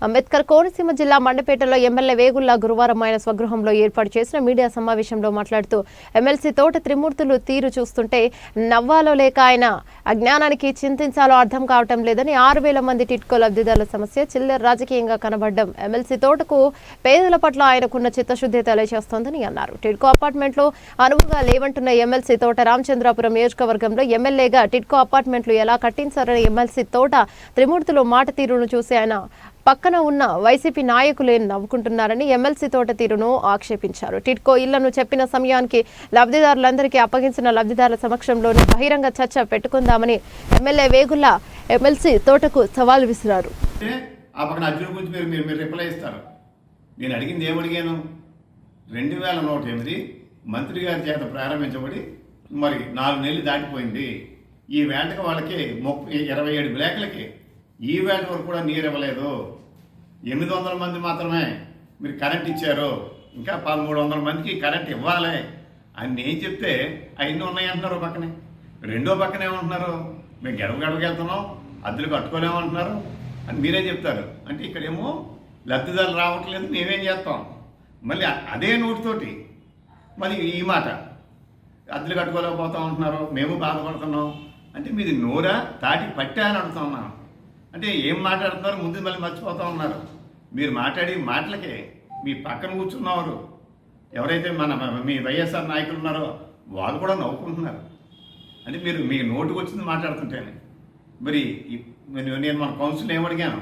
అంబేద్కర్ కోనసీమ జిల్లా మండపేటలో ఎమ్మెల్యే వేగుల్లా గురువారం ఆయన స్వగృహంలో ఏర్పాటు చేసిన మీడియా సమావేశంలో మాట్లాడుతూ ఎమ్మెల్సీ తోట త్రిమూర్తులు తీరు చూస్తుంటే నవ్వాలో లేక ఆయన అజ్ఞానానికి చింతించాలో అర్థం కావటం లేదని 6,000 మంది టిట్కో లబ్ధిదారుల సమస్య చిల్లర రాజకీయంగా కనబడడం ఎమ్మెల్సీ తోటకు పేదల పట్ల ఆయనకున్న చిత్తశుద్ధి తెలియజేస్తోందని అన్నారు. టిట్కో అపార్ట్మెంట్లో అనువుగా లేవంటున్న ఎమ్మెల్సీ తోట రామచంద్రాపురం నియోజకవర్గంలో ఎమ్మెల్యేగా టిట్కో అపార్ట్మెంట్లు ఎలా కట్టించారని ఎమ్మెల్సీ తోట త్రిమూర్తులు మాట తీరును చూసి ఆయన పక్కన ఉన్న వైసీపీ నాయకులే నవ్వుకుంటున్నారని ఎమ్మెల్సీ తోట తీరును ఆక్షేపించారు. టిట్కో ఇళ్లను చెప్పిన సమయానికి లబ్ధిదారులందరికీ అప్పగించిన లబ్ధిదారుల సమక్షంలోనే బహిరంగ చర్చ పెట్టుకుందామని ఎమ్మెల్యే వేగుల్లా ఎమ్మెల్సీ తోటకు సవాల్ విసిరారు. నేను అడిగింది ఏమడిగాను? 2108 మంత్రి గారి చేత ప్రారంభించబడి మరి 4 నెలలు దాటిపోయింది. ఈ వేటకు వాళ్ళకి 27 బ్లాక్లకి ఈ వేట వరకు కూడా నీరు ఇవ్వలేదు. 800 మంది మాత్రమే మీరు కరెంట్ ఇచ్చారు, ఇంకా 1300 మందికి కరెంట్ ఇవ్వాలి అని నేను చెప్తే అవన్నీ ఉన్నాయంటున్నారు. పక్కనే రెండో పక్కనే ఏమంటున్నారు, మేము గడపకి వెళ్తున్నాం, అద్దెలు కట్టుకోలేమంటున్నారు అని మీరే చెప్తారు. అంటే ఇక్కడేమో లబ్ధిదారులు రావట్లేదు, మేమేం చేస్తాం? మళ్ళీ అదే నోటితోటి మరి ఈ మాట అద్దెలు కట్టుకోలేకపోతా ఉంటున్నారు, మేము బాధపడుతున్నాం అంటే మీది నోరా తాటి పట్టా అని అడుగుతా ఉన్నాను. అంటే ఏం మాట్లాడుతున్నారు ముందు మళ్ళీ మర్చిపోతూ ఉన్నారు. మీరు మాట్లాడి మాటలకే మీ పక్కన కూర్చున్నవారు ఎవరైతే మీ వైఎస్ఆర్ నాయకులు ఉన్నారో వాళ్ళు కూడా నవ్వుకుంటున్నారు. అంటే మీరు మీ నోటుకు వచ్చింది మాట్లాడుతుంటేనే. మరి నేను మన కౌన్సిల్ ఏమడిగాను,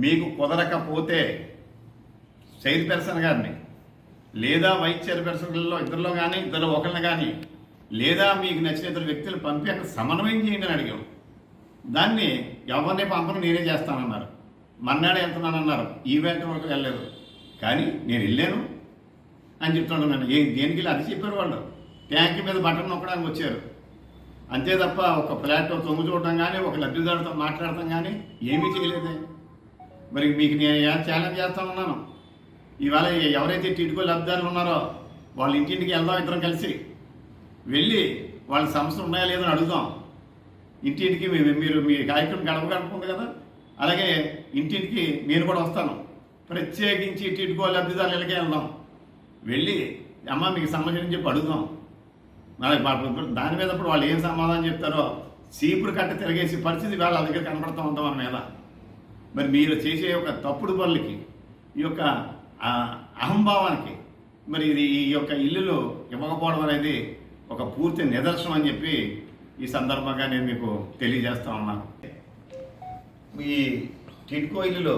మీకు కుదరకపోతే చైర్పర్సన్ గారిని లేదా వైస్ చైర్పర్సన్లలో ఇద్దరిలో కానీ ఇద్దరు ఒకరిని కానీ లేదా మీకు నచ్చిన ఇద్దరు వ్యక్తులు పంపి అక్కడ సమన్వయం చేయండి అని అడిగాం. దాన్ని ఎవరిని పంపను నేనే చేస్తానన్నారు. మన్నాడు వెళ్తున్నానన్నారు, ఈవెంట్ వరకు వెళ్ళలేదు. కానీ నేను వెళ్ళాను అని చెప్తున్నాను. దేనికి అది చెప్పారు వాళ్ళు. ట్యాంక్ మీద బటన్ నొక్కడానికి వచ్చారు అంతే తప్ప ఒక ఫ్లాట్ తొంగు చూడటం కానీ ఒక లబ్ధిదారుతో మాట్లాడటం కానీ ఏమీ చేయలేదే. మరి మీకు నేను ఛాలెంజ్ చేస్తా ఉన్నాను. ఇవాళ ఎవరైతే టిట్కో లబ్ధిదారులు ఉన్నారో వాళ్ళ ఇంటింటికి వెళ్దాం, ఇద్దరం కలిసి వెళ్ళి వాళ్ళ సమస్యలు ఉన్నాయా లేదని అడుగుదాం. ఇంటింటికి మీరు మీ కార్యక్రమం గడప ఉంది కదా, అలాగే ఇంటింటికి నేను కూడా వస్తాను. ప్రత్యేకించి టిట్కో లబ్ధిదారులు ఇళ్ళకే వెళ్దాం, వెళ్ళి అమ్మ మీకు సమస్యని చెప్పి అడుగుదాం. దాని మీద ఇప్పుడు వాళ్ళు ఏం సమాధానం చెప్తారో చీపురు కట్ట తిరగేసి పరిస్థితి వాళ్ళ దగ్గర కనపడుతూ ఉంటాం మన మీద. మరి మీరు చేసే ఒక తప్పుడు పనులకి, ఈ యొక్క అహంభావానికి మరి ఇది ఈ యొక్క ఇల్లులు ఇవ్వకపోవడం అనేది ఒక పూర్తి నిదర్శనం అని చెప్పి ఈ సందర్భంగా నేను మీకు తెలియజేస్తా ఉన్నాను. ఈ టిట్కో ఇల్లులో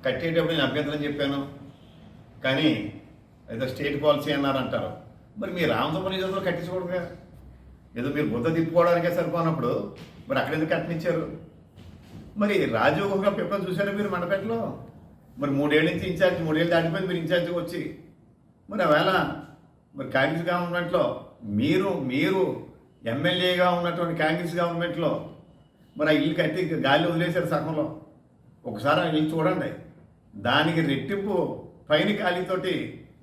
కట్టేటప్పుడు నేను అభ్యంతరం చెప్పాను, కానీ ఏదో స్టేట్ పాలసీ అన్నారంటారు. మరి మీ రామతోపని నిజంలో కట్టించకూడదుగా, ఏదో మీరు బుద్ధ తిప్పుకోవడానికే సరిపోనప్పుడు మరి అక్కడ ఎందుకు కట్టినిచ్చారు? మరి రాజీవ్ ఒక పేపర్ చూశారు మీరు మండపేటలో. మరి 3 ఏళ్ళ నుంచి ఇన్ఛార్జ్, 3 ఏళ్ళు దాటిపోయింది మీరు ఇన్ఛార్జ్కి వచ్చి. మరి ఆవేళ మరి కాంగ్రెస్ గవర్నమెంట్లో మీరు ఎమ్మెల్యేగా ఉన్నటువంటి కాంగ్రెస్ గవర్నమెంట్లో మరి ఆ ఇల్లు కట్టి గాలి వదిలేశారు సగంలో. ఒకసారి ఆ ఇల్లు చూడండి, దానికి రెట్టింపు పైన ఖాళీతోటి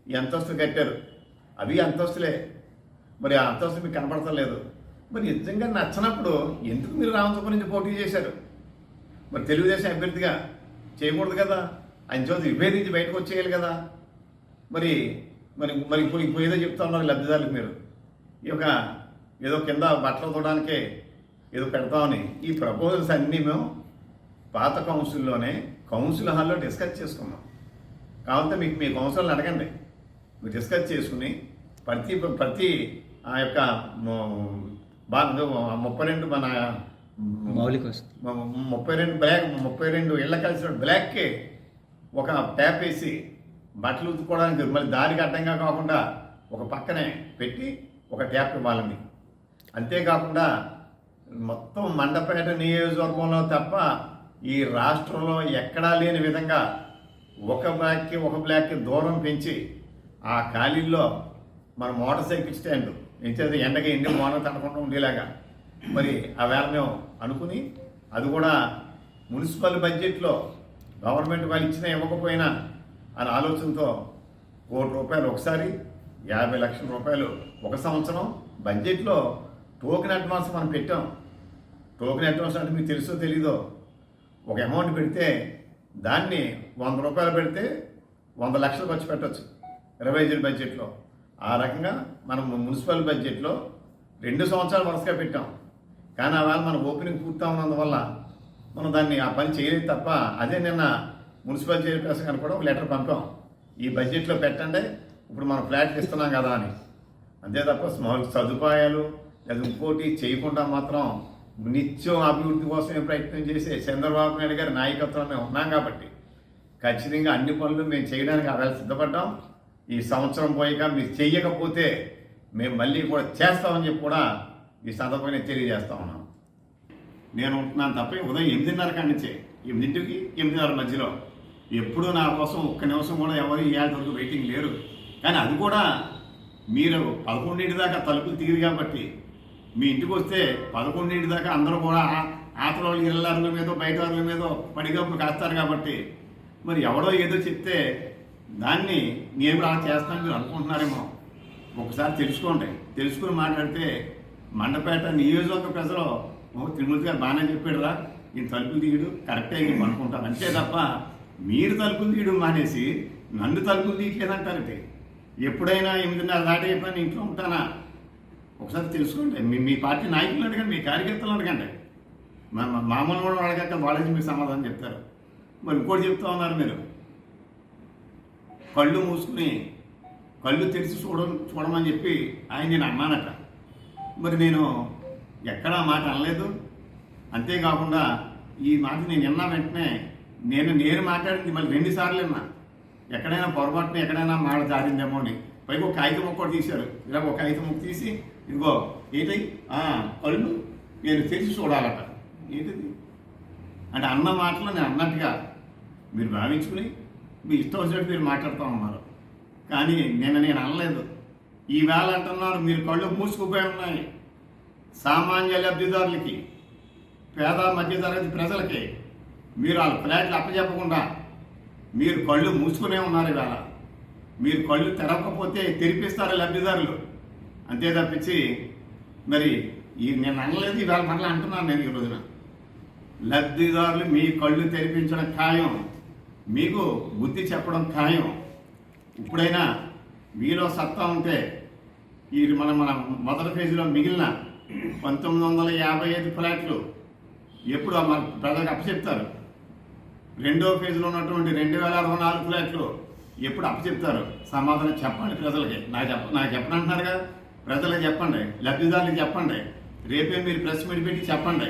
ఈ అంతస్తు కట్టారు. అవి అంతస్తులే, మరి ఆ అంతస్తు మీకు కనపడతలేదు. మరి నిజంగా నచ్చినప్పుడు ఎందుకు మీరు రామతోప నుంచి పోటీ చేశారు? మరి తెలుగుదేశం అభ్యర్థిగా చేయకూడదు కదా, ఆయన చోటు విభేదించి బయటకు వచ్చేయాలి కదా. మరి మరి మరి ఇప్పుడు ఏదో చెప్తా ఉన్నారు లబ్ధిదారులకు మీరు ఈ యొక్క ఏదో కింద బట్టలు తోవడానికే ఏదో పెడతామని. ఈ ప్రపోజల్స్ అన్నీ మేము పాత కౌన్సిల్లోనే కౌన్సిల్ హాల్లో డిస్కస్ చేసుకున్నాం. కావాలంటే మీకు మీ కౌన్సిల్ని అడగండి, మీరు డిస్కస్ చేసుకుని ప్రతి ఆ యొక్క 32 మన మౌలిక 32 ఇళ్ళ కలిసిన బ్లాక్కి ఒక ట్యాప్ వేసి బట్టలు ఉతుక్కోవడానికి మళ్ళీ దారికి అడ్డంగా కాకుండా ఒక పక్కనే పెట్టి ఒక ట్యాప్ ఇవ్వాలని. అంతేకాకుండా మొత్తం మండపేట నియోజకవర్గంలో తప్ప ఈ రాష్ట్రంలో ఎక్కడా లేని విధంగా ఒక బ్లాక్కి దూరం పెంచి ఆ ఖాళీల్లో మన మోటార్ సైకిల్ స్టాండ్ ఎంచేది ఎండగా ఎండి మోటార్ తనకుండా ఉండేలాగా మరి ఆ వేళ మేము అనుకుని అది కూడా మున్సిపల్ బడ్జెట్లో గవర్నమెంట్ వాళ్ళు ఇచ్చినా ఇవ్వకపోయినా అని ఆలోచనతో ₹1 ఒకసారి, 50 లక్షల రూపాయలు ఒక సంవత్సరం బడ్జెట్లో టోకెన్ అడ్వాన్స్ మనం పెట్టాం. టోకెన్ అడ్వాన్స్ అంటే మీకు తెలుసో తెలీదో, ఒక అమౌంట్ పెడితే దాన్ని 100 రూపాయలు పెడితే 100 లక్షలు ఖర్చు పెట్టచ్చు రివైజ్డ్ బడ్జెట్లో. ఆ రకంగా మనం మున్సిపల్ బడ్జెట్లో 2 సంవత్సరాలు వరుసగా పెట్టాం. కానీ ఆవేళ మన ఓపెనింగ్ పూర్తి ఉన్నందువల్ల మనం దాన్ని ఆ పని చేయలేదు తప్ప. అదే నిన్న మున్సిపల్ చైర్పర్సన్ గారు కూడా ఒక లెటర్ పంపాం, ఈ బడ్జెట్లో పెట్టండి, ఇప్పుడు మనం ఫ్లాట్లు ఇస్తున్నాం కదా అని. అంతే తప్ప మౌలిక సదుపాయాలు లేదా ఇంకోటి చేయకుండా మాత్రం నిత్యం అభివృద్ధి కోసమే ప్రయత్నం చేసే చంద్రబాబు నాయుడు గారి నాయకత్వం మేము ఉన్నాం కాబట్టి ఖచ్చితంగా అన్ని పనులు మేము చేయడానికి ఆవేళ సిద్ధపడ్డాం. ఈ సంవత్సరం పోయాక మీరు చెయ్యకపోతే మేము మళ్ళీ కూడా చేస్తామని చెప్పి కూడా ఈ సందర్భంగా తెలియజేస్తా ఉన్నాం. నేను ఉంటున్నాను తప్ప ఉదయం 8:30 కాడి నుంచే 8కి 8:30 మధ్యలో ఎప్పుడూ నా కోసం ఒక్క నిమిషం కూడా ఎవరు ఇవాళ వరకు వెయిటింగ్ లేరు. కానీ అది కూడా మీరు 11 దాకా తలుపులు తీరు కాబట్టి మీ ఇంటికి వస్తే 11 దాకా అందరూ కూడా ఆతల వాళ్ళు ఇళ్ళ మీదో బయట వాళ్ళ మీదో పడిగప్పుడు కాస్తారు కాబట్టి మరి ఎవడో ఏదో చెప్తే దాన్ని నేను అలా చేస్తానని మీరు అనుకుంటున్నారేమో. ఒకసారి తెలుసుకుని మాట్లాడితే మండపేట నియోజకవర్గ ప్రజలు తిరుమూర్తి గారు బాగానే చెప్పాడురా, ఈయన తలుపులు తీయడు కరెక్టే అనుకుంటారు. అంతే తప్ప మీరు తలుపులు తీయడం మానేసి నన్ను తలుపులు తీయట్లేదంటారంటే ఎప్పుడైనా 8:30 దాటి ఎప్పుడైనా ఇంట్లో ఉంటానా ఒకసారి తెలుసుకోండి. మీ పార్టీ నాయకులు అడగండి, మీ కార్యకర్తలు అడగండి, మామూలు కూడా అడగక వాళ్ళకి మీకు సమాధానం చెప్తారు. మరి ఇంకోటి చెప్తా ఉన్నారు మీరు, కళ్ళు మూసుకుని కళ్ళు తెరిచి చూడమని చెప్పి ఆయన నేను అన్నానట. మరి నేను ఎక్కడా మాట అనలేదు. అంతేకాకుండా ఈ మాట నేను విన్నా వెంటనే నేను మాట్లాడింది మళ్ళీ 2 సార్లు విన్నా. ఎక్కడైనా పొరపాటున ఎక్కడైనా మాట జారిందేమో అని. పైకి ఒక కాగితం ముక్క కూడా తీశారు. ఇలా ఒక కాగితం ముక్క తీసి ఇదిగో ఏంటి కళ్ళు నేను తెరిచి చూడాలట. ఏంటిది అంటే అన్న మాటలు నేను అన్నట్టుగా మీరు భావించుకుని మీ ఇష్టం వచ్చినట్టు మీరు మాట్లాడుతూ ఉన్నారు. కానీ నేను అనలేదు. ఈవేళ అంటున్నారు మీరు కళ్ళు మూసుకుపోయి ఉన్నాయి. సామాన్య లబ్ధిదారులకి, పేద మధ్యతరగతి ప్రజలకి మీరు వాళ్ళ ఫ్లాట్లు అప్పచెప్పకుండా మీరు కళ్ళు మూసుకునే ఉన్నారు. ఈవేళ మీరు కళ్ళు తెరవకపోతే తెరిపిస్తారు లబ్ధిదారులు. అంతే తప్పించి మరి నేను అనలేదు. ఈవేళ మరలా అంటున్నాను నేను ఈ రోజున లబ్ధిదారులు మీ కళ్ళు తెరిపించడం ఖాయం, మీకు బుద్ధి చెప్పడం ఖాయం. ఇప్పుడైనా మీలో సత్తా ఉంటే ఈ మన మొదటి ఫేజ్లో మిగిలిన 1955 ఫ్లాట్లు ఎప్పుడు మన ప్రజలకు అప్పచెప్తారు? రెండో ఫేజ్లో ఉన్నటువంటి 2064 ఫ్లాట్లు ఎప్పుడు అప్పచెప్తారు? సమాధానం చెప్పండి ప్రజలకి. నాకు చెప్పండి అంటున్నారు కదా, ప్రజలకు చెప్పండి, లబ్ధిదారులకు చెప్పండి. రేపే మీరు ప్రెస్ మీట్ పెట్టి చెప్పండి.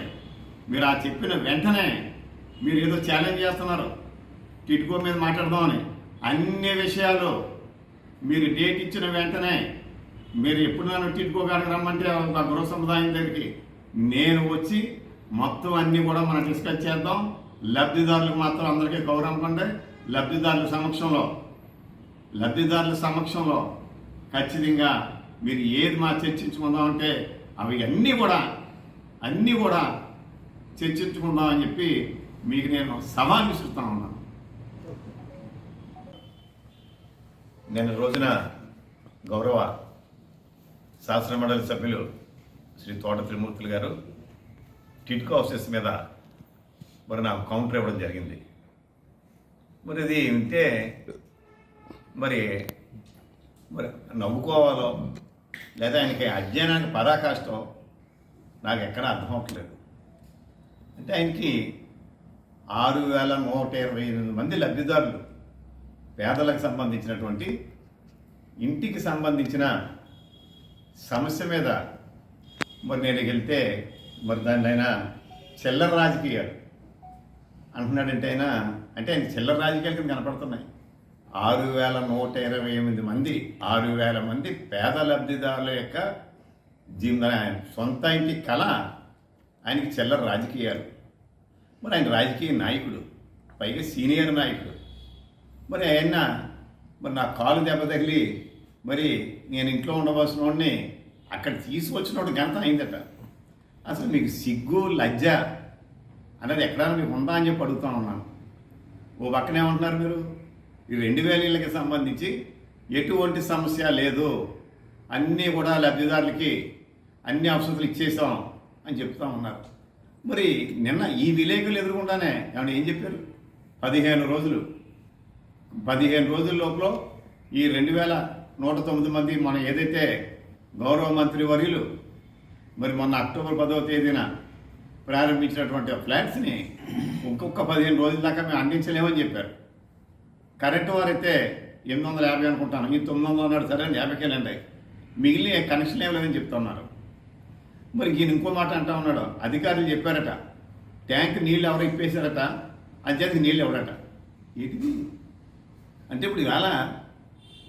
మీరు ఆ చెప్పిన వెంటనే మీరు ఏదో ఛాలెంజ్ చేస్తున్నారు టిట్కో మీద మాట్లాడదామని. అన్ని విషయాలు మీరు డేట్ ఇచ్చిన వెంటనే మీరు ఎప్పుడు నన్ను టిట్కో కాడికి రమ్మంటే ఆ గృహ సముదాయం దగ్గరికి నేను వచ్చి మొత్తం అన్నీ కూడా మనం డిస్కస్ చేద్దాం. లబ్ధిదారులకు మాత్రం అందరికీ గౌరవం కండి. లబ్ధిదారుల సమక్షంలో ఖచ్చితంగా మీరు ఏది మా చర్చించుకుందామంటే అవి అన్నీ కూడా చర్చించుకుందామని చెప్పి మీకు నేను సవాల్ విసురుతా ఉన్నాను. నేను రోజున గౌరవ శాసనమండలి సభ్యులు శ్రీ తోట త్రిమూర్తులు గారు టిట్కో హౌసెస్ మీద మరి నాకు కౌంటర్ ఇవ్వడం జరిగింది. మరి ఇది వింటే మరి నవ్వుకోవాలో లేదా ఆయనకి అధ్యయనానికి పరాకాష్టో నాకు ఎక్కడా అర్థం అవ్వట్లేదు. అంటే ఆయనకి 6,128 మంది లబ్ధిదారులు, పేదలకు సంబంధించినటువంటి ఇంటికి సంబంధించిన సమస్య మీద మరి నేను వెళ్తే మరి దాన్ని ఆయన చిల్లర రాజకీయాలు అంటున్నాడంటే అంటే ఆయన చిల్లర రాజకీయాలు కింద కనపడుతున్నాయి. 6,128 మంది 6,000 మంది పేద లబ్ధిదారుల యొక్క సొంత ఇంటి కళ ఆయనకి చిల్లర రాజకీయాలు. మరి ఆయన రాజకీయ నాయకుడు, పైగా సీనియర్ నాయకుడు. మరి ఆయన నా కాలు దెబ్బ తగిలి మరి నేను ఇంట్లో ఉండవలసిన వాడిని అక్కడ తీసుకొచ్చినోడు గంట అయిందట. అసలు మీకు సిగ్గు లజ్జ అనేది ఎక్కడైనా మీకు ఉందా అని చెప్పి అడుగుతా ఉన్నాను. ఓ పక్కనే ఉంటున్నారు మీరు ఈ 2,000 ఇళ్ళకి సంబంధించి ఎటువంటి సమస్య లేదు, అన్నీ కూడా లబ్ధిదారులకి అన్ని అవసరాలు ఇచ్చేసాం అని చెప్తా ఉన్నారు. మరి నిన్న ఈ విలేకరులు ఎదురుకుండానే ఏమన్నా ఏం చెప్పారు? 15 రోజుల లోపల ఈ 2109 మంది మన ఏదైతే గౌరవ మంత్రి వర్యులు మరి మొన్న అక్టోబర్ 10వ తేదీన ప్రారంభించినటువంటి ఫ్లాట్స్ని ఇంకొక 15 రోజుల దాకా మేము అందించలేమని చెప్పారు. కరెంటు వారైతే 850 అనుకుంటాను, ఈ 900 అన్నాడు, సరే 50కి వెళ్ళండి, మిగిలిన కనెక్షన్ లేవలేదని చెప్తున్నారు. మరి ఈయన ఇంకో మాట అంటా ఉన్నాడు, అధికారులు చెప్పారట ట్యాంక్ నీళ్ళు ఎవరో ఇప్పేశారట, అంచేది నీళ్ళు ఎవడట. ఏంటిది అంటే ఇప్పుడు ఇవాళ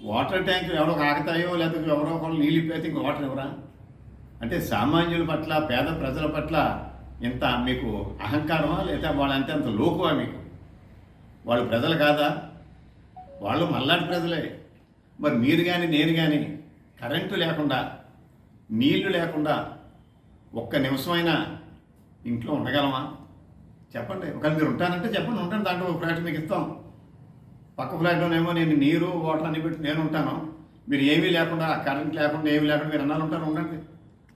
వాటర్ ట్యాంక్ ఎవరో ఆగుతాయో లేకపోతే ఎవరో ఒకరు నీళ్ళు ఇప్పేస్తే ఇంకో వాటర్ ఎవరా అంటే సామాన్యుల పట్ల పేద ప్రజల పట్ల ఇంత మీకు అహంకారమా లేదా వాళ్ళంటే అంత లోకువా మీకు? వాళ్ళు ప్రజలు కాదా? వాళ్ళు మల్లాంటి ప్రజలే. మరి మీరు కానీ నేను కానీ కరెంటు లేకుండా నీళ్లు లేకుండా ఒక్క నిమిషమైనా ఇంట్లో ఉండగలమా చెప్పండి? ఒకవేళ మీరు ఉంటానంటే చెప్పండి, ఉంటాను, దాంట్లో ఒక ఫ్లాట్ మీకు ఇస్తాం. పక్క ఫ్లాట్లోనేమో నేను నీరు వాటర్ అన్ని పెట్టి నేను ఉంటాను, మీరు ఏమీ లేకుండా కరెంట్ లేకుండా ఏమీ లేకుండా మీరు అన్నారు ఉంటాను, ఉండండి,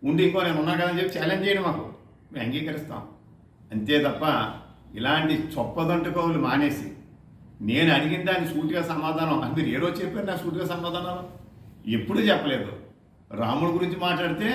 ఉండి ఇంకో నేను ఉన్నాను కదని చెప్పి ఛాలెంజ్ చేయండి, మాకు మేము అంగీకరిస్తాం. అంతే తప్ప ఇలాంటి చొప్పదంటుకోవులు మానేసి నేను అడిగిన దాన్ని సూటిగా సమాధానం అది మీరు ఏ రోజు చెప్పారు? నా సూటిగా సమాధానాలు ఎప్పుడూ చెప్పలేదు. రాముడి గురించి మాట్లాడితే